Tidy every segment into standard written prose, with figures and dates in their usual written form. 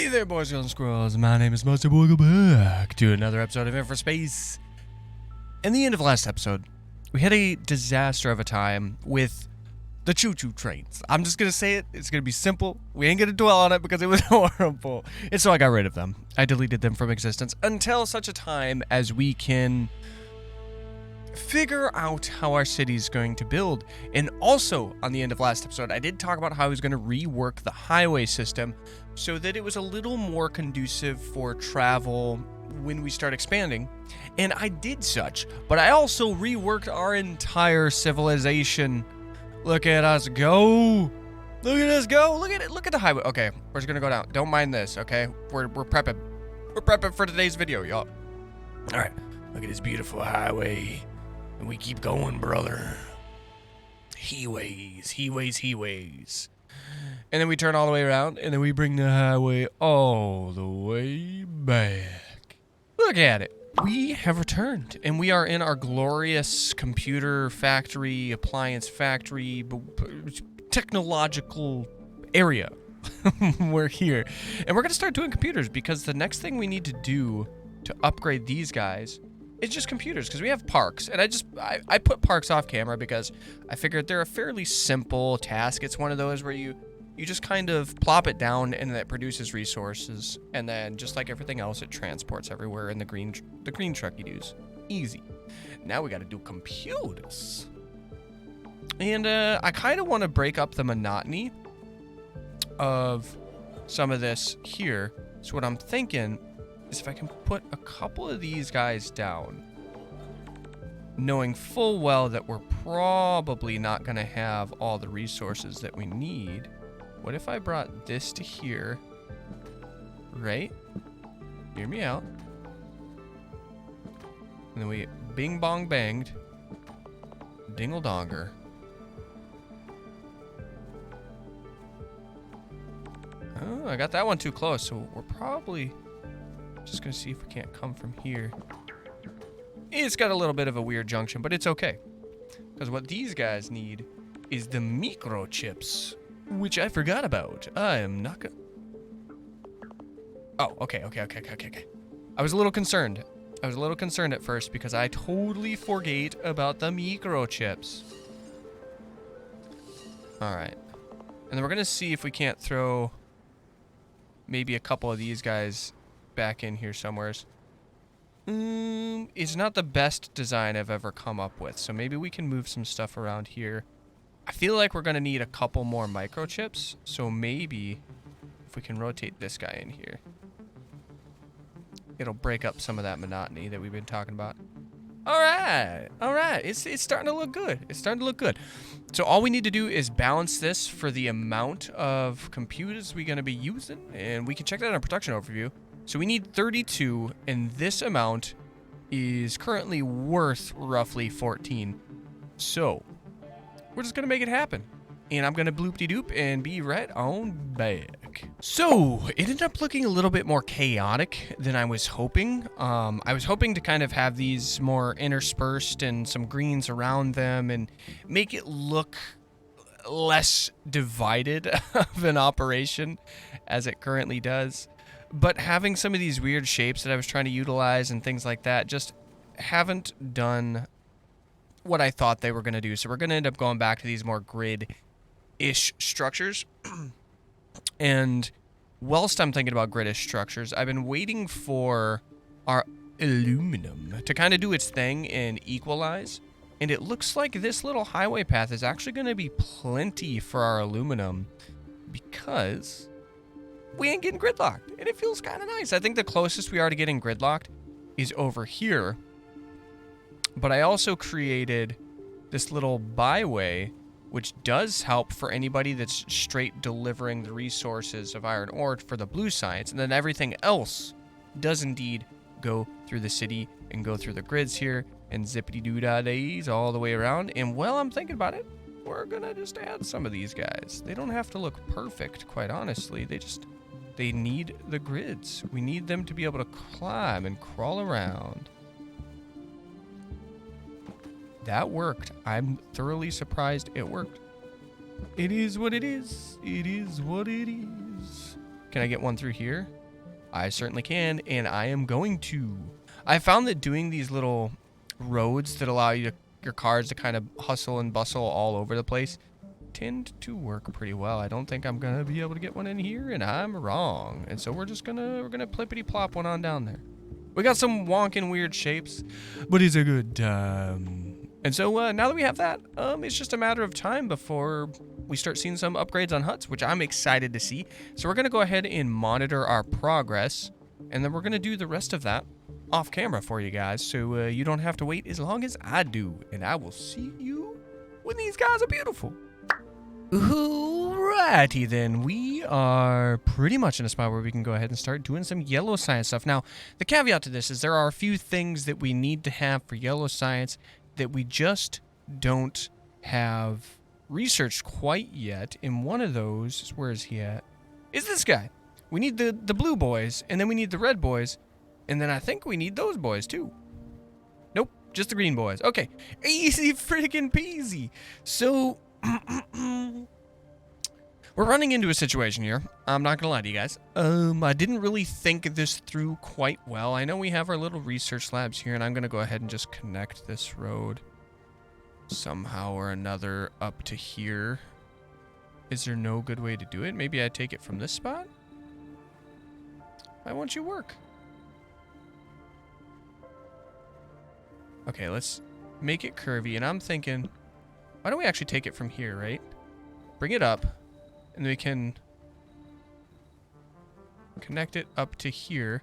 Hey there, boys, girls, and squirrels. My name is Modstab. Welcome back to another episode of InfraSpace. In the end of last episode, we had a disaster of a time with the choo-choo trains. I'm just gonna say it. It's gonna be simple. We ain't gonna dwell on it because it was horrible. And so I got rid of them. I deleted them from existence until such a time as we can figure out how our city's going to build. And also, on the end of last episode, I did talk about how I was going to rework the highway system so that it was a little more conducive for travel when we start expanding. And I did such, but I also reworked our entire civilization. Look at us go. Look at us go. Look at it. Look at the highway. Okay, we're just going to go down. Don't mind this, okay? We're prepping. We're prepping for today's video, y'all. All right. Look at this beautiful highway. And we keep going, brother. He weighs. And then we turn all the way around, and then we bring the highway all the way back. Look at it. We have returned, and we are in our glorious computer factory, appliance factory, technological area. We're here. And we're going to start doing computers, because the next thing we need to do to upgrade these guys it's just computers, because we have parks, and I put parks off camera because I figured they're a fairly simple task. It's one of those where you just kind of plop it down and it produces resources, and then just like everything else, it transports everywhere in the green truck you use. Easy. Now we got to do computers, and I kind of want to break up the monotony of some of this here. So what I'm thinking is if I can put a couple of these guys down, knowing full well that we're probably not going to have all the resources that we need. What if I brought this to here, right? Hear me out. And then we bing bong banged, dingle donger. Oh, I got that one too close, so we're probably just gonna see if we can't come from here. It's got a little bit of a weird junction, but it's okay. Because what these guys need is the microchips, which I forgot about. I am not gonna... Oh, okay. I was a little concerned. At first because I totally forgot about the microchips. Alright. And then we're gonna see if we can't throw maybe a couple of these guys back in here somewheres. It's not the best design I've ever come up with, so maybe we can move some stuff around here. I feel like we're gonna need a couple more microchips, so maybe if we can rotate this guy in here, it'll break up some of that monotony that we've been talking about. All right. It's starting to look good. So all we need to do is balance this for the amount of computers we're gonna be using, and we can check that on our production overview. So we need 32, and this amount is currently worth roughly 14. So we're just gonna make it happen. And I'm gonna bloop-de-doop and be right on back. So it ended up looking a little bit more chaotic than I was hoping. I was hoping to kind of have these more interspersed and some greens around them and make it look less divided of an operation as it currently does. But having some of these weird shapes that I was trying to utilize and things like that just haven't done what I thought they were going to do. So we're going to end up going back to these more grid-ish structures. And whilst I'm thinking about grid-ish structures, I've been waiting for our aluminum to kind of do its thing and equalize. And it looks like this little highway path is actually going to be plenty for our aluminum because we ain't getting gridlocked, and it feels kind of nice. I think the closest we are to getting gridlocked is over here. But I also created this little byway, which does help for anybody that's straight delivering the resources of iron ore for the blue science, and then everything else does indeed go through the city and go through the grids here and zippity-doo-dah-days all the way around. And while I'm thinking about it, we're gonna just add some of these guys. They don't have to look perfect, quite honestly. They need the grids. We need them to be able to climb and crawl around. That worked. I'm thoroughly surprised it worked. It is what it is. It is what it is. Can I get one through here? I certainly can, and I am going to. I found that doing these little roads that allow your cars to kind of hustle and bustle all over the place tend to work pretty well. I don't think I'm gonna be able to get one in here, and I'm wrong. And so we're gonna plippity plop one on down there. We got some wonking weird shapes, but it's a good time. And so now that we have that, it's just a matter of time before we start seeing some upgrades on huts, which I'm excited to see. So we're gonna go ahead and monitor our progress, and then we're gonna do the rest of that off camera for you guys, so you don't have to wait as long as I do. And I will see you when these guys are beautiful. Alrighty then, we are pretty much in a spot where we can go ahead and start doing some yellow science stuff. Now, the caveat to this is there are a few things that we need to have for yellow science that we just don't have researched quite yet. And one of those, where is he at? Is this guy. We need the blue boys, and then we need the red boys, and then I think we need those boys too. Nope, just the green boys. Okay, easy freaking peasy. So we're running into a situation here. I'm not gonna lie to you guys. I didn't really think this through quite well. I know we have our little research labs here, and I'm gonna go ahead and just connect this road somehow or another up to here. Is there no good way to do it? Maybe I take it from this spot? Why won't you work? Okay, let's make it curvy, and I'm thinking, why don't we actually take it from here, right? Bring it up, and we can connect it up to here.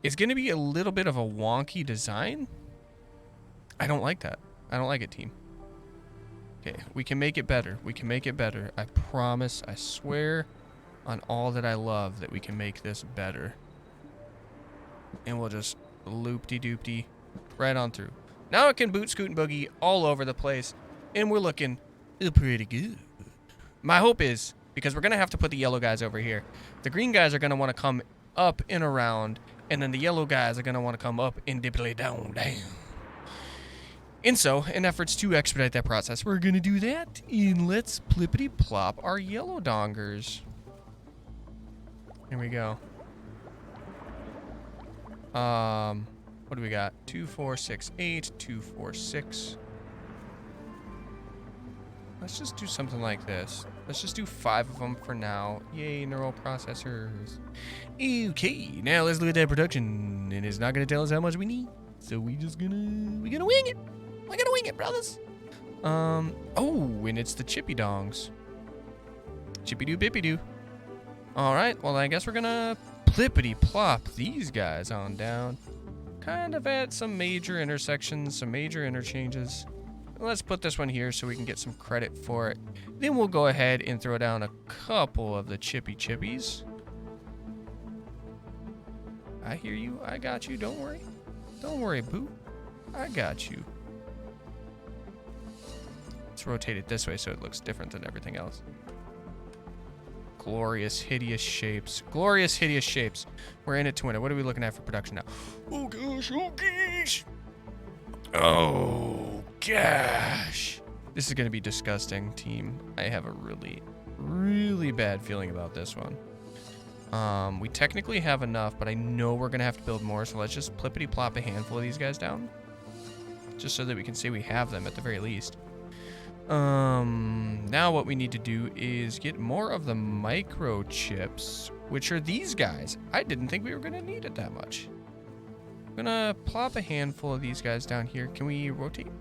It's going to be a little bit of a wonky design. I don't like that. I don't like it, team. Okay, we can make it better. We can make it better. I promise, I swear on all that I love that we can make this better. And we'll just loop-de-doop-de right on through. Now it can boot, scoot, and boogie all over the place. And we're looking pretty good. My hope is, because we're going to have to put the yellow guys over here, the green guys are going to want to come up and around, and then the yellow guys are going to want to come up and dippily down. And so, in efforts to expedite that process, we're going to do that, and let's plippity plop our yellow dongers. Here we go. What do we got? 2, 4, 6, 8, 2, 4, 6. Let's just do something like this. Let's just do 5 of them for now. Yay, neural processors. Okay, now let's look at that production. And it's not gonna tell us how much we need. So we're gonna wing it. We're gonna wing it, brothers. Oh, and it's the chippy dongs. Chippy doo bippy doo. Alright, well I guess we're gonna plippity plop these guys on down. Kind of at some major intersections, some major interchanges. Let's put this one here so we can get some credit for it. Then we'll go ahead and throw down a couple of the chippy chippies. I hear you. I got you. Don't worry. Don't worry, boo. I got you. Let's rotate it this way so it looks different than everything else. Glorious, hideous shapes. Glorious, hideous shapes. We're in it to win it. What are we looking at for production now? Oh, gosh. Oh, gosh. Oh, gosh. This is going to be disgusting, team. I have a really, really bad feeling about this one. We technically have enough, but I know we're going to have to build more, so let's just plippity plop a handful of these guys down. Just so that we can say we have them at the very least. Now what we need to do is get more of the microchips, which are these guys. I didn't think we were going to need it that much. I'm gonna plop a handful of these guys down here. Can we rotate?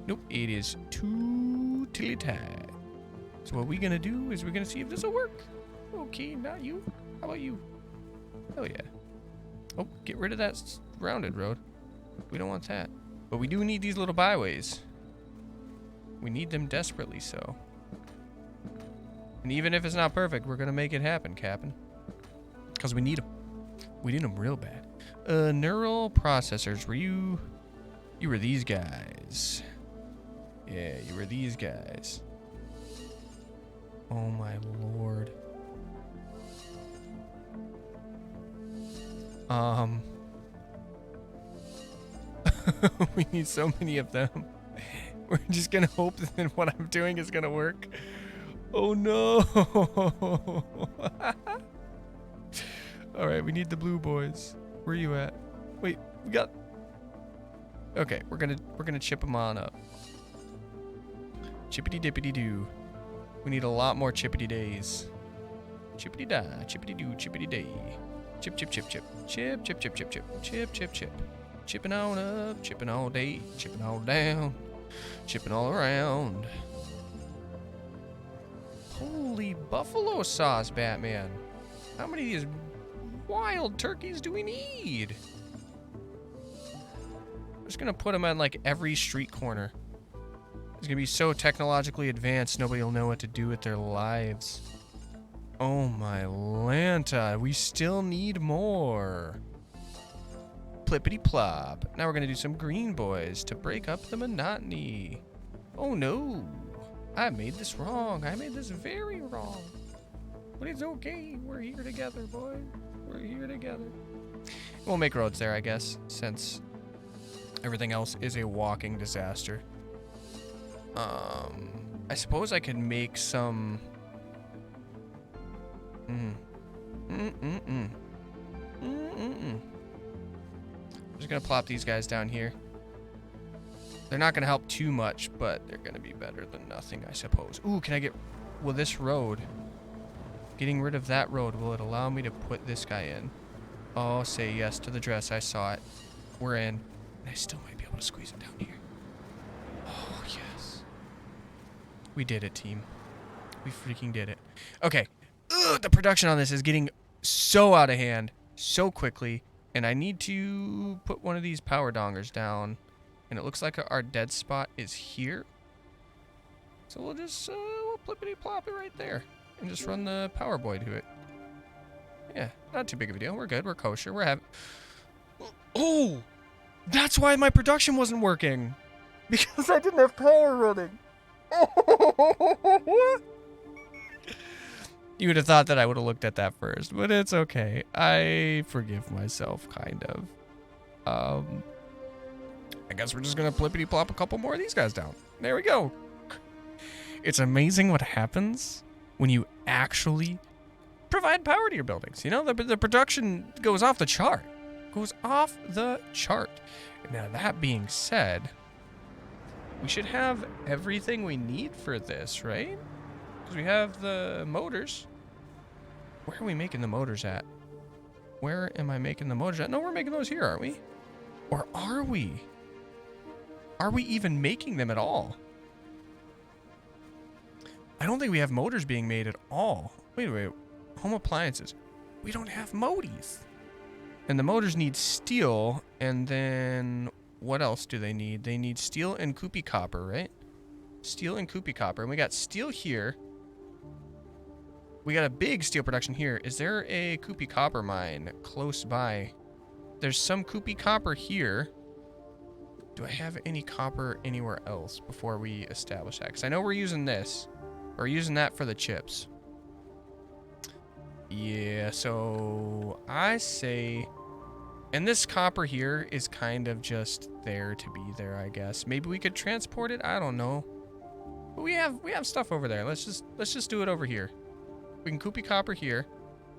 Nope, it is too tight. So what we're gonna do is we're gonna see if this will work. Okay, not you. How about you? Hell yeah. Oh, get rid of that rounded road. We don't want that. But we do need these little byways. We need them desperately so. And even if it's not perfect, we're gonna make it happen, Captain. Because we need them. We need them real bad. Neural processors, were you were these guys. Yeah, you were these guys. Oh my lord. We need so many of them. We're just gonna hope that what I'm doing is gonna work. Oh no. All right, we need the blue boys. Where are you at? Wait, we got... Okay, we're gonna chip them on up. Chippity dippity doo. We need a lot more chippity days. Chippity da, chippity doo, chippity day. Chip, chip, chip, chip. Chip, chip, chip, chip, chip. Chip, chip, chip. Chipping on up, chipping all day, chipping all down, chipping all around. Holy buffalo sauce, Batman. How many of these wild turkeys do we need? I'm just gonna put them on like every street corner. It's gonna be so technologically advanced, nobody will know what to do with their lives. Oh my Lanta, we still need more. Plippity plop. Now we're gonna do some green boys to break up the monotony. Oh no, I made this wrong. I made this very wrong. But it's okay, we're here together, boy. We're here together. We'll make roads there, I guess, since everything else is a walking disaster. I suppose I could make some... I'm just gonna plop these guys down here. They're not gonna help too much, but they're gonna be better than nothing, I suppose. Ooh, can I get... Will this road... Getting rid of that road, will it allow me to put this guy in? Oh, say yes to the dress. I saw it. We're in. And I still might be able to squeeze it down here. Oh, yes. We did it, team. We freaking did it. Okay. Ugh, the production on this is getting so out of hand so quickly. And I need to put one of these power dongers down. And it looks like our dead spot is here. So we'll just we'll plippity plop it right there. And just run the power boy to it. Yeah, not too big of a deal. We're good. We're kosher. We're having... Oh! That's why my production wasn't working. Because I didn't have power running. You would have thought that I would have looked at that first. But it's okay. I forgive myself, kind of. I guess we're just going to plippity plop a couple more of these guys down. There we go. It's amazing what happens when you actually provide power to your buildings. You know, the production goes off the chart. Goes off the chart. Now, that being said, we should have everything we need for this, right? Because we have the motors. Where are we making the motors at? Where am I making the motors at? No, we're making those here, aren't we? Or are we? Are we even making them at all? I don't think we have motors being made at all. Wait. Home appliances. We don't have modies. And the motors need steel, and then what else do they need? They need steel and Koopy copper, right? Steel and Koopy copper. And we got steel here. We got a big steel production here. Is there a Koopy copper mine close by? There's some Koopy copper here. Do I have any copper anywhere else before we establish that? Because I know we're using this. We're using that for the chips. Yeah, so I say... And this copper here is kind of just there to be there, I guess. Maybe we could transport it? I don't know. But we have stuff over there. Let's just do it over here. We can Koopy copper here.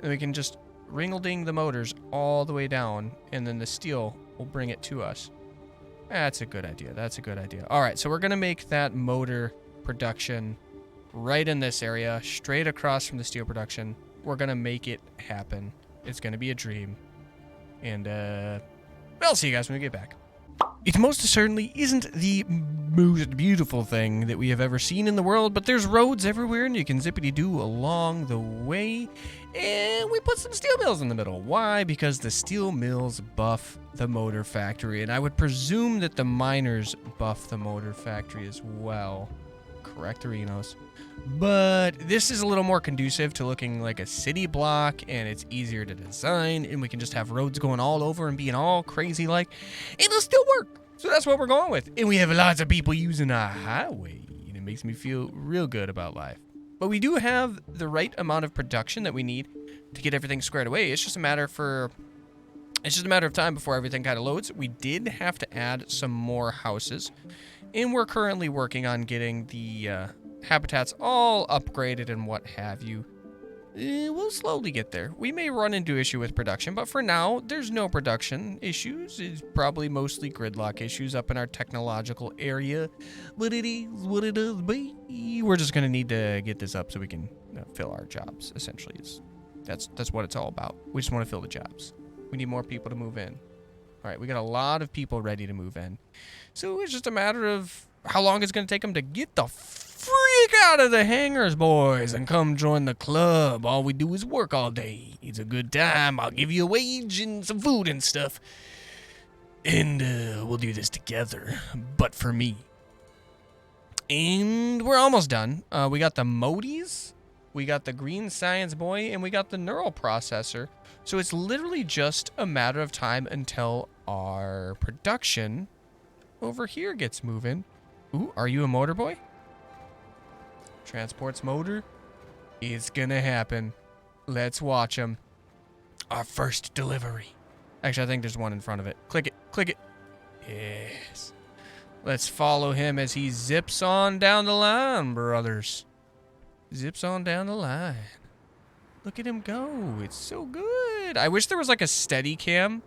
And we can just ringle-ding the motors all the way down. And then the steel will bring it to us. That's a good idea. That's a good idea. Alright, so we're going to make that motor production... right in this area, straight across from the steel production. We're gonna make it happen. It's gonna be a dream. And I'll see you guys when we get back. It most certainly isn't the most beautiful thing that we have ever seen in the world, but there's roads everywhere and you can zippity-doo along the way. And we put some steel mills in the middle. Why? Because the steel mills buff the motor factory, and I would presume that the miners buff the motor factory as well. Correct, Arinos. But this is a little more conducive to looking like a city block, and it's easier to design, and we can just have roads going all over and being all crazy like. It'll still work. So that's what we're going with. And we have lots of people using our highway, and it makes me feel real good about life. But we do have the right amount of production that we need to get everything squared away. It's just a matter of time before everything kind of loads. We did have to add some more houses, and we're currently working on getting the habitats all upgraded and what have you. We'll slowly get there. We may run into issue with production, but for now, there's no production issues. It's probably mostly gridlock issues up in our technological area. But it is what it does be. We're just gonna need to get this up so we can fill our jobs. Essentially, that's what it's all about. We just want to fill the jobs. We need more people to move in. All right, we got a lot of people ready to move in, so it's just a matter of how long it's gonna take them to get the freak out of the hangars, boys, and come join the club. All we do is work all day. It's a good time. I'll give you a wage and some food and stuff. And we'll do this together, but for me. And we're almost done. We got the Modies, we got the Green Science Boy, and we got the Neural Processor. So it's literally just a matter of time until our production over here gets moving. Ooh, are you a motor boy? Transports motor. It's gonna happen. Let's watch him. Our first delivery. Actually, I think there's one in front of it. Click it. Click it. Yes. Let's follow him as he zips on down the line, brothers. Zips on down the line. Look at him go. It's so good. I wish there was like a steady cam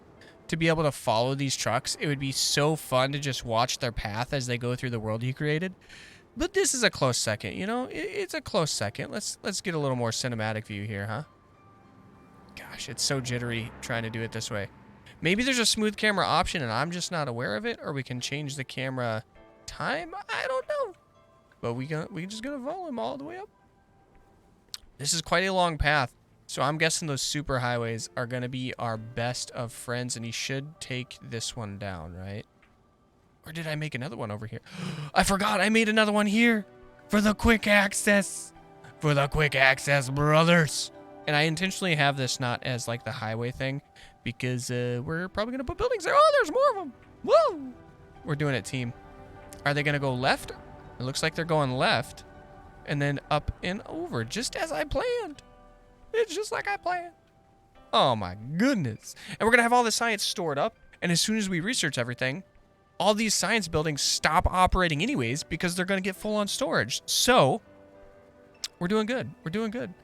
to be able to follow these trucks. It would be so fun to just watch their path as they go through the world he created. But this is a close second, you know? It's a close second. Let's get a little more cinematic view here, huh? Gosh, it's so jittery trying to do it this way. Maybe there's a smooth camera option and I'm just not aware of it, or we can change the camera time. I don't know. But we just gonna follow him all the way up. This is quite a long path, so I'm guessing those super highways are gonna be our best of friends, and he should take this one down, right? Or did I make another one over here? I forgot I made another one here for the quick access. For the quick access, brothers. And I intentionally have this not as like the highway thing because we're probably going to put buildings there. Oh, there's more of them. Whoa. We're doing it, team. Are they going to go left? It looks like they're going left and then up and over just as I planned. It's just like I planned. Oh, my goodness. And we're going to have all the science stored up. And as soon as we research everything, all these science buildings stop operating anyways because they're going to get full on storage. So we're doing good. We're doing good.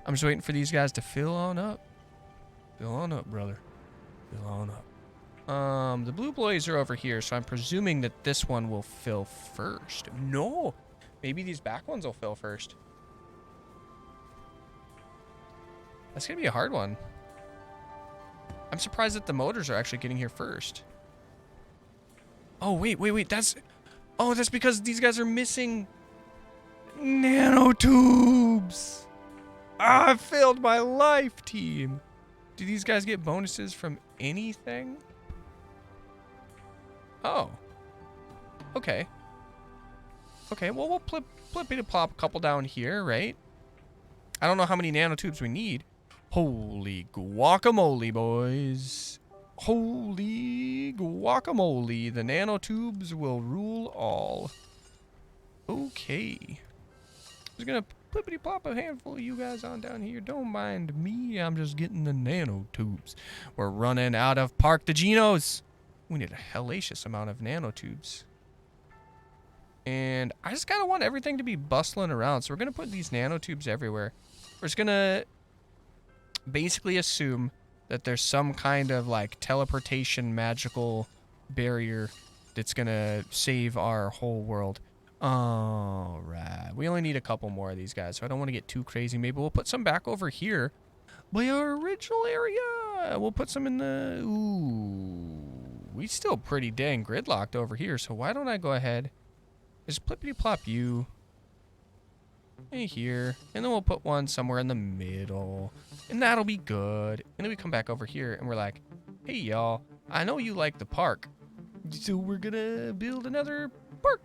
I'm just waiting for these guys to fill on up. Fill on up, brother. Fill on up. The blue boys are over here, so I'm presuming that this one will fill first. No. Maybe these back ones will fill first. That's going to be a hard one. I'm surprised that the motors are actually getting here first. Oh, wait. That's because these guys are missing nanotubes. Ah, I failed my life, team. Do these guys get bonuses from anything? Oh. Okay. Okay, well, we'll plop a couple down here, right? I don't know how many nanotubes we need. Holy guacamole, boys. Holy guacamole. The nanotubes will rule all. Okay. Just gonna plippity plop a handful of you guys on down here. Don't mind me. I'm just getting the nanotubes. We're running out of Park the Genos. We need a hellacious amount of nanotubes. And I just kind of want everything to be bustling around. So we're going to put these nanotubes everywhere. We're just going to basically assume that there's some kind of like teleportation magical barrier that's going to save our whole world. All right. We only need a couple more of these guys, so I don't want to get too crazy. Maybe we'll put some back over here by our original area. We'll put some in the... Ooh. We still pretty dang gridlocked over here, so why don't I go ahead... Just plippity plop you here, and then we'll put one somewhere in the middle, and that'll be good. And then we come back over here, and we're like, hey, y'all, I know you like the park, so we're gonna build another park.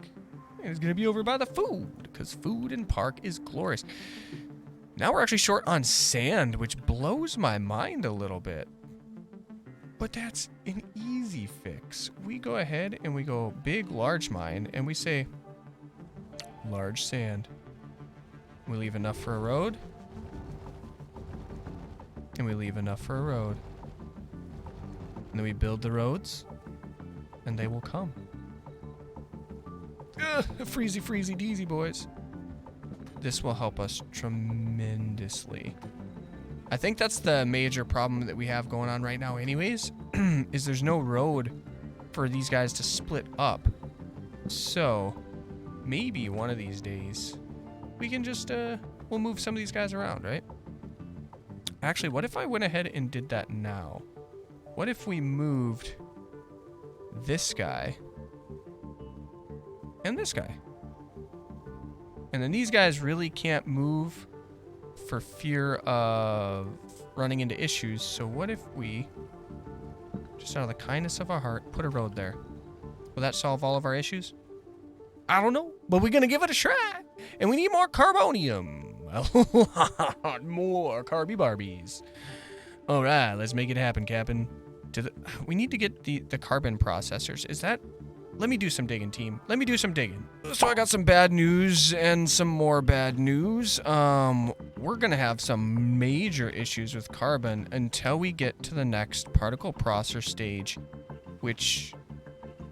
And it's gonna be over by the food, because food and park is glorious. Now we're actually short on sand, which blows my mind a little bit. But that's an easy fix. We go ahead and we go big, large mine, and we say, large sand. We leave enough for a road. And we leave enough for a road. And then we build the roads. And they will come. Ugh, freezy, deezy, boys. This will help us tremendously. I think that's the major problem that we have going on right now anyways, is there's no road for these guys to split up. So maybe one of these days we can just, we'll move some of these guys around, right? Actually, what if I went ahead and did that now? What if we moved this guy and this guy? And then these guys really can't move for fear of running into issues. So what if we, just out of the kindness of our heart, put a road there? Will that solve all of our issues? I don't know, but we're going to give it a try. And we need more carbonium. A lot more Carby Barbies. All right, let's make it happen, Captain. We need to get the carbon processors. Is that... Let me do some digging, team. Let me do some digging. So I got some bad news and some more bad news. We're going to have some major issues with carbon until we get to the next particle processor stage, which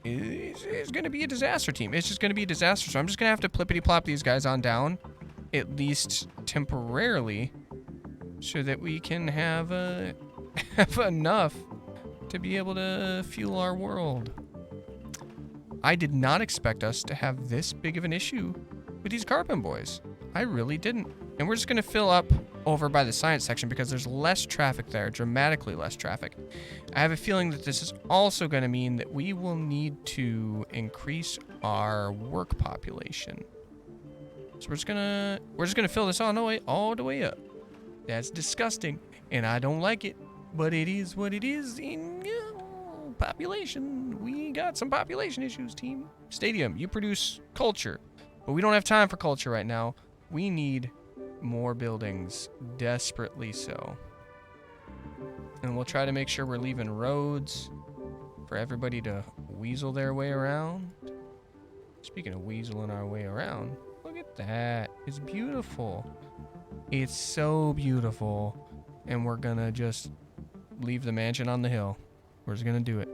is going to be a disaster, team. It's just going to be a disaster. So I'm just going to have to plippity-plop these guys on down, at least temporarily, so that we can have, have enough to be able to fuel our world. I did not expect us to have this big of an issue with these carbon boys. I really didn't. And we're just going to fill up over by the science section because there's less traffic there, dramatically less traffic. I have a feeling that this is also going to mean that we will need to increase our work population. So we're just gonna fill this all the way up. That's disgusting, and I don't like it, but it is what it is. In population, we got some population issues, team. Stadium, you produce culture, but we don't have time for culture right now. We need more buildings, desperately so. And we'll try to make sure we're leaving roads for everybody to weasel their way around. Speaking of weaseling our way around, look at that. It's beautiful. It's so beautiful. And we're gonna just leave the mansion on the hill. We're just gonna do it.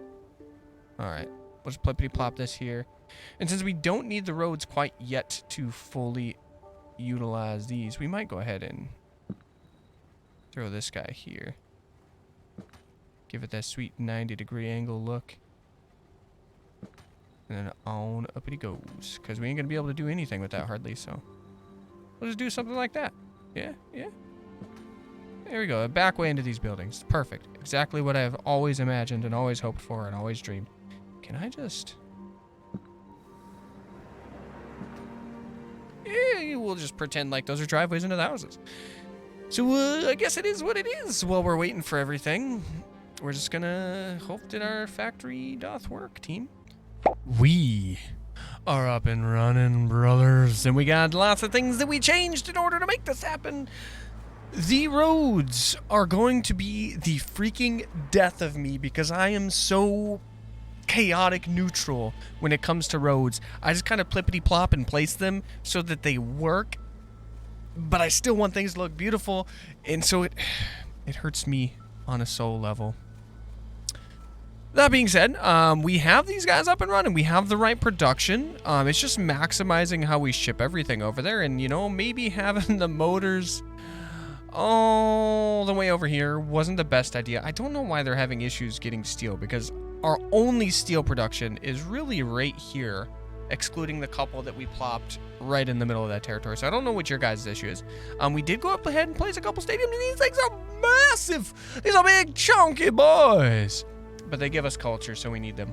Alright. We'll just plippity-plop this here. And since we don't need the roads quite yet to fully utilize these, we might go ahead and throw this guy here. Give it that sweet 90-degree angle look. And then on up it goes. Because we ain't going to be able to do anything with that hardly, so we'll just do something like that. Yeah, yeah. There we go. A back way into these buildings. Perfect. Exactly what I've always imagined and always hoped for and always dreamed. Can I just... Yeah, we'll just pretend like those are driveways into the houses. So I guess it is what it is. While we're waiting for everything, we're just gonna hope that our factory doth work, team. We are up and running, brothers, and we got lots of things that we changed in order to make this happen. The roads are going to be the freaking death of me because I am so chaotic neutral when it comes to roads. I just kind of plippity plop and place them so that they work, but I still want things to look beautiful, and so it hurts me on a soul level. That being said, we have these guys up and running. We have the right production. It's just maximizing how we ship everything over there, and you know, maybe having the motors all the way over here wasn't the best idea. I don't know why they're having issues getting steel, because our only steel production is really right here, excluding the couple that we plopped right in the middle of that territory. So I don't know what your guys' issue is. We did go up ahead and place a couple stadiums, and these things are massive. These are big, chunky boys. But they give us culture, so we need them.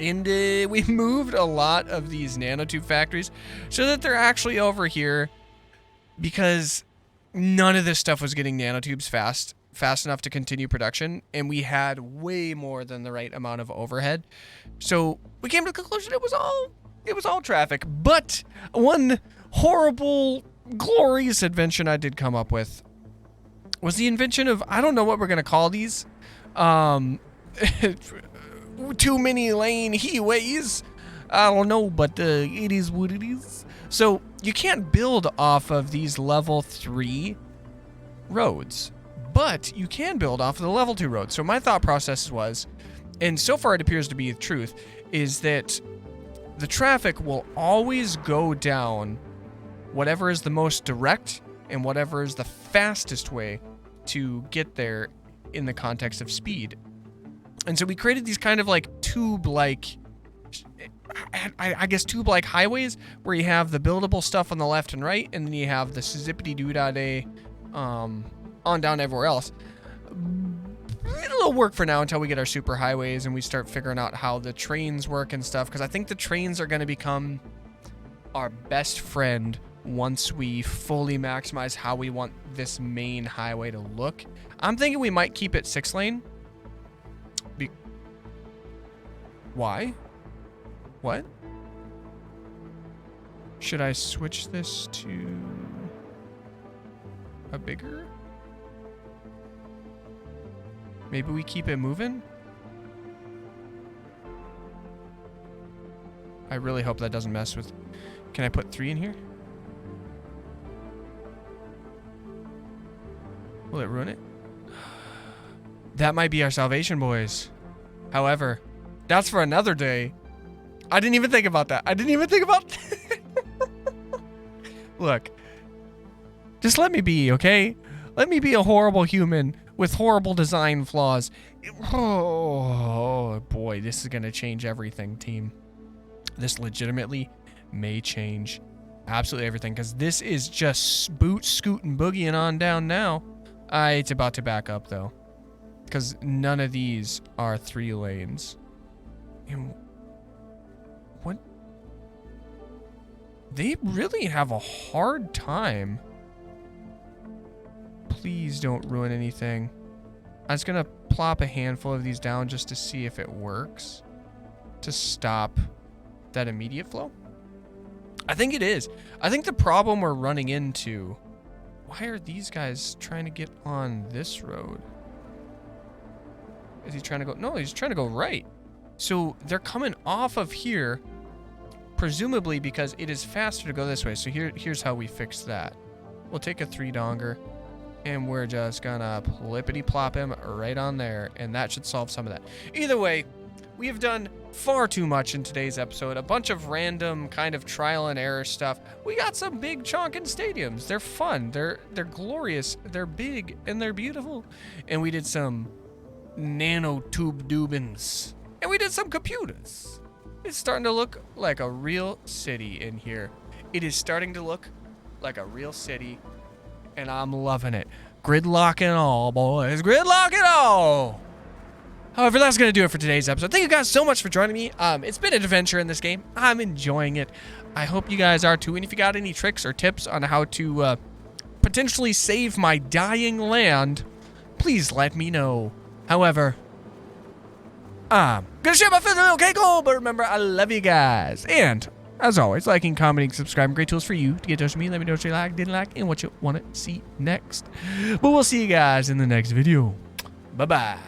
And we moved a lot of these nanotube factories so that they're actually over here, because none of this stuff was getting nanotubes fast enough to continue production, and we had way more than the right amount of overhead. So we came to the conclusion it was all traffic. But one horrible, glorious invention I did come up with was the invention of, I don't know what we're gonna call these, too many lane heatways. I don't know, but it is what it is. So you can't build off of these level 3 roads, but you can build off of the level 2 roads. So my thought process was, and so far it appears to be the truth, is that the traffic will always go down whatever is the most direct and whatever is the fastest way to get there in the context of speed. And so we created these kind of like tube-like, I guess tube-like highways where you have the buildable stuff on the left and right, and then you have the zippity-doo-dah-day on down everywhere else. It'll work for now until we get our super highways and we start figuring out how the trains work and stuff, because I think the trains are going to become our best friend once we fully maximize how we want this main highway to look. I'm thinking we might keep it 6-lane. Why? What? Should I switch this to a bigger? Maybe we keep it moving? I really hope that doesn't mess with... Can I put 3 in here? Will it ruin it? That might be our salvation, boys. However, that's for another day. I didn't even think about that. I didn't even think about that. Look. Just let me be, okay? Let me be a horrible human with horrible design flaws. Oh, boy. This is going to change everything, team. This legitimately may change absolutely everything, because this is just boot, scoot, and boogieing on down now. It's about to back up, though, because none of these are 3 lanes. And what? They really have a hard time. Please don't ruin anything. I was going to plop a handful of these down just to see if it works to stop that immediate flow. I think it is. I think the problem we're running into... Why are these guys trying to get on this road? Is he trying to go... No, he's trying to go right. So they're coming off of here, presumably because it is faster to go this way. So here's how we fix that. We'll take a 3-donger, and we're just gonna plippity-plop him right on there, and that should solve some of that. Either way, we have done far too much in today's episode. A bunch of random kind of trial and error stuff. We got some big chonkin' stadiums. They're fun. They're glorious. They're big and they're beautiful. And we did some nanotube dubins. And we did some computers. It's starting to look like a real city in here. It is starting to look like a real city, and I'm loving it. Gridlock and all, boys. Gridlock and all. However, that's going to do it for today's episode. Thank you guys so much for joining me. It's been an adventure in this game. I'm enjoying it. I hope you guys are too. And if you got any tricks or tips on how to potentially save my dying land, please let me know. However, I'm going to share my feelings, okay, cool. But remember, I love you guys. And as always, liking, commenting, subscribing, great tools for you to get in touch with me. Let me know what you like, didn't like, and what you want to see next. But we'll see you guys in the next video. Bye-bye.